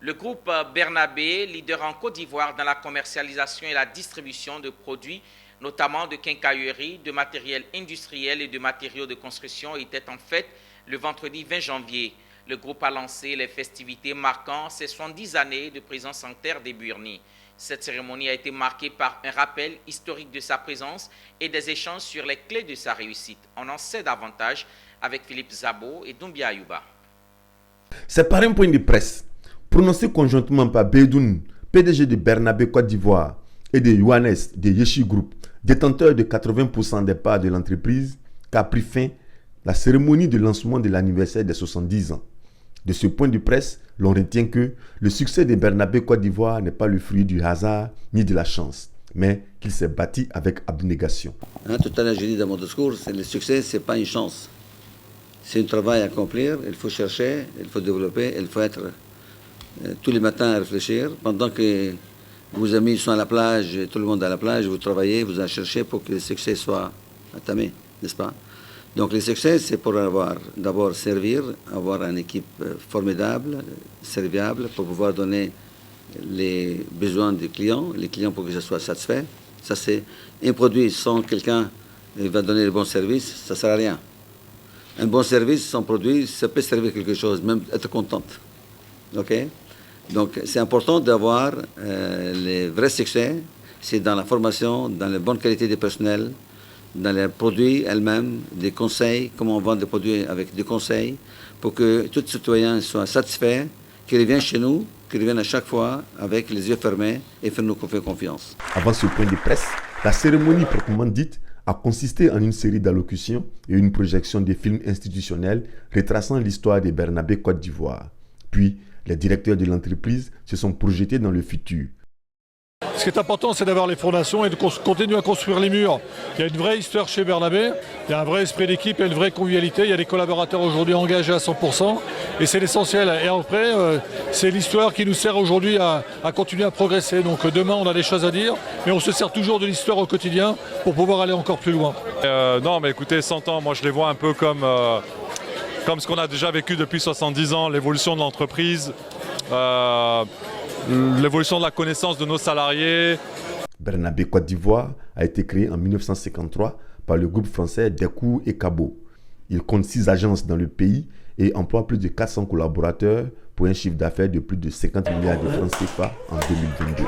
Le groupe Bernabé, leader en Côte d'Ivoire dans la commercialisation et la distribution de produits, notamment de quincaillerie, de matériel industriel et de matériaux de construction, était en fête le vendredi 20 janvier. Le groupe a lancé les festivités marquant ses 70 années de présence en terre des Burnis. Cette cérémonie a été marquée par un rappel historique de sa présence et des échanges sur les clés de sa réussite. On en sait davantage avec Philippe Zabo et Doumbia Ayouba. C'est par un point de presse prononcé conjointement par Beidoun, PDG de Bernabé Côte d'Ivoire, et de Yohannes de Yeshi Group, détenteur de 80% des parts de l'entreprise, qu'a pris fin la cérémonie de lancement de l'anniversaire des 70 ans. De ce point de presse, l'on retient que le succès de Bernabé Côte d'Ivoire n'est pas le fruit du hasard ni de la chance, mais qu'il s'est bâti avec abnégation. Tout à l'heure, j'ai dit dans mon discours, le succès, ce n'est pas une chance. C'est un travail à accomplir, il faut chercher, il faut développer, il faut être tous les matins à réfléchir. Pendant que vos amis sont à la plage, tout le monde est à la plage, vous travaillez, vous en cherchez pour que le succès soit attamé, n'est-ce pas? Donc le succès, c'est pour d'abord servir, avoir une équipe formidable, serviable, pour pouvoir donner les besoins des clients, les clients pour que ça soit satisfait. Ça, c'est un produit sans quelqu'un qui va donner le bon service, ça ne sert à rien. Un bon service sans produit, ça peut servir quelque chose, même être contente. OK? Donc c'est important d'avoir les vrais succès, c'est dans la formation, dans la bonne qualité du personnel, dans les produits elles-mêmes, des conseils, comment on vend des produits avec des conseils, pour que tout citoyen soit satisfait, qu'il revienne chez nous, qu'il revienne à chaque fois avec les yeux fermés et faire nous confiance. Avant ce point de presse, la cérémonie proprement dite a consisté en une série d'allocutions et une projection des films institutionnels retraçant l'histoire de Bernabé Côte d'Ivoire. Puis, les directeurs de l'entreprise se sont projetés dans le futur. Ce qui est important, c'est d'avoir les fondations et de continuer à construire les murs. Il y a une vraie histoire chez Bernabé, il y a un vrai esprit d'équipe et une vraie convivialité. Il y a des collaborateurs aujourd'hui engagés à 100% et c'est l'essentiel. Et après, c'est l'histoire qui nous sert aujourd'hui à continuer à progresser. Donc demain, on a des choses à dire, mais on se sert toujours de l'histoire au quotidien pour pouvoir aller encore plus loin. Non, mais écoutez, 100 ans, moi je les vois un peu comme ce qu'on a déjà vécu depuis 70 ans, l'évolution de l'entreprise. L'évolution de la connaissance de nos salariés. Bernabé Côte d'Ivoire a été créé en 1953 par le groupe français Decour et Cabot. Il compte 6 agences dans le pays et emploie plus de 400 collaborateurs pour un chiffre d'affaires de plus de 50 milliards de francs CFA en 2022.